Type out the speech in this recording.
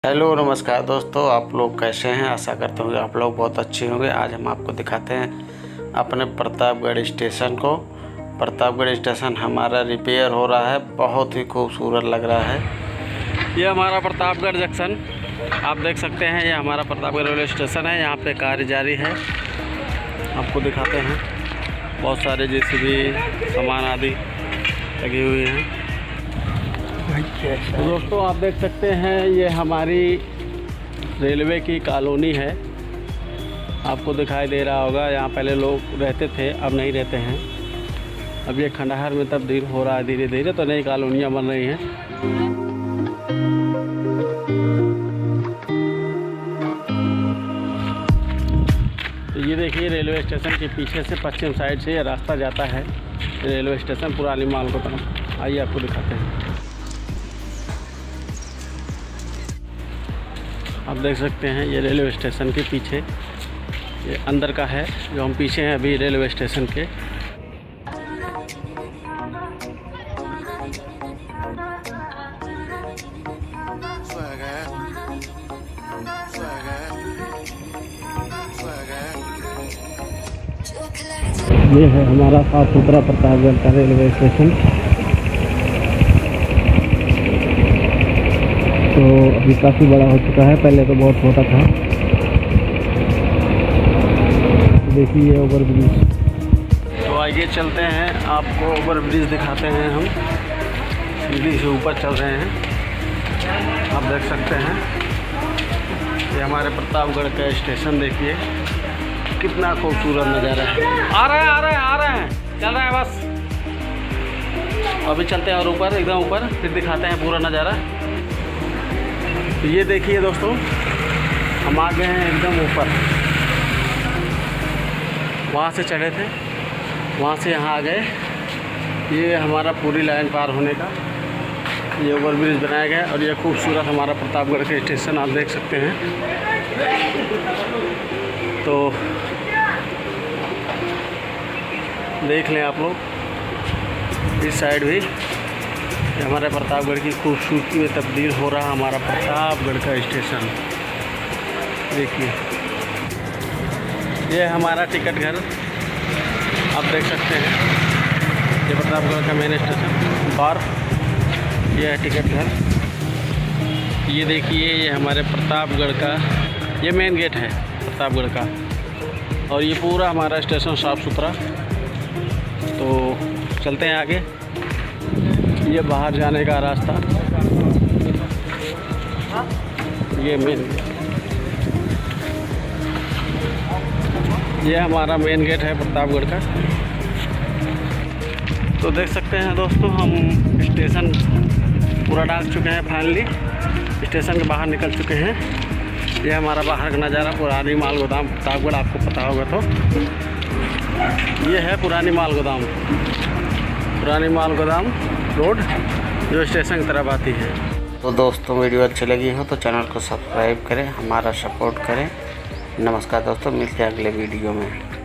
Hello नमस्कार दोस्तों, आप लोग कैसे हैं। आशा करते होंगे आप लोग बहुत अच्छे होंगे। आज हम आपको दिखाते हैं अपने प्रतापगढ़ स्टेशन को। प्रतापगढ़ स्टेशन हमारा रिपेयर हो रहा है, बहुत ही खूबसूरत लग रहा है। ये हमारा प्रतापगढ़ जंक्शन आप देख सकते हैं। ये हमारा प्रतापगढ़ रेलवे स्टेशन है। यहाँ पे कार्य जारी है, आपको दिखाते हैं। बहुत सारे जेसीबी सामान आदि लगी हुई हैं। तो दोस्तों आप देख सकते हैं, ये हमारी रेलवे की कॉलोनी है। आपको दिखाई दे रहा होगा, यहाँ पहले लोग रहते थे, अब नहीं रहते हैं। अब ये खंडहर में तब्दील हो रहा है धीरे धीरे, तो नई कॉलोनियाँ बन रही हैं। तो ये देखिए, रेलवे स्टेशन के पीछे से पश्चिम साइड से ये रास्ता जाता है रेलवे स्टेशन पुरानी माल को तरफ। आइए आपको दिखाते हैं। आप देख सकते हैं, ये रेलवे स्टेशन के पीछे ये अंदर का है, जो हम पीछे हैं अभी रेलवे स्टेशन के। ये है हमारा साफ सुथरा प्रतापगढ़ का रेलवे स्टेशन। तो अभी काफ़ी बड़ा हो चुका है, पहले तो बहुत छोटा था। देखिए ओवर ब्रिज। तो आइए चलते हैं, आपको ओवर ब्रिज दिखाते हैं। हम सीढ़ी से ऊपर चल रहे हैं, आप देख सकते हैं। ये हमारे प्रतापगढ़ का स्टेशन देखिए, कितना खूबसूरत नज़ारा है। आ रहे हैं चल रहे हैं बस। अभी चलते हैं और ऊपर, एकदम ऊपर, फिर दिखाते हैं पूरा नज़ारा। तो ये देखिए दोस्तों, हम आ गए हैं एकदम ऊपर। वहाँ से चढ़े थे, वहाँ से यहाँ आ गए। ये हमारा पूरी लाइन पार होने का ये ओवर ब्रिज बनाया गया है। और ये खूबसूरत हमारा प्रतापगढ़ का स्टेशन आप देख सकते हैं। तो देख लें आप लोग, इस साइड भी हमारे प्रतापगढ़ की खूबसूरती में तब्दील हो रहा हमारा प्रतापगढ़ का स्टेशन। देखिए, ये हमारा टिकट घर आप देख सकते हैं। ये प्रतापगढ़ का मेन स्टेशन बार, ये है टिकट घर। ये देखिए, ये हमारे प्रतापगढ़ का ये मेन गेट है प्रतापगढ़ का। और ये पूरा हमारा स्टेशन साफ़ सुथरा। तो चलते हैं आगे। ये बाहर जाने का रास्ता, ये मेन, ये हमारा मेन गेट है प्रतापगढ़ का। तो देख सकते हैं दोस्तों, हम स्टेशन पूरा डाल चुके हैं। फाइनली स्टेशन के बाहर निकल चुके हैं। ये हमारा बाहर का नज़ारा पुरानी माल गोदाम प्रतापगढ़, आपको पता होगा। तो ये है पुरानी माल गोदाम, पुरानी माल गोदाम रोड जो स्टेशन की तरफ आती है। तो दोस्तों, वीडियो अच्छी लगी हो तो चैनल को सब्सक्राइब करें, हमारा सपोर्ट करें। नमस्कार दोस्तों, मिलते हैं अगले वीडियो में।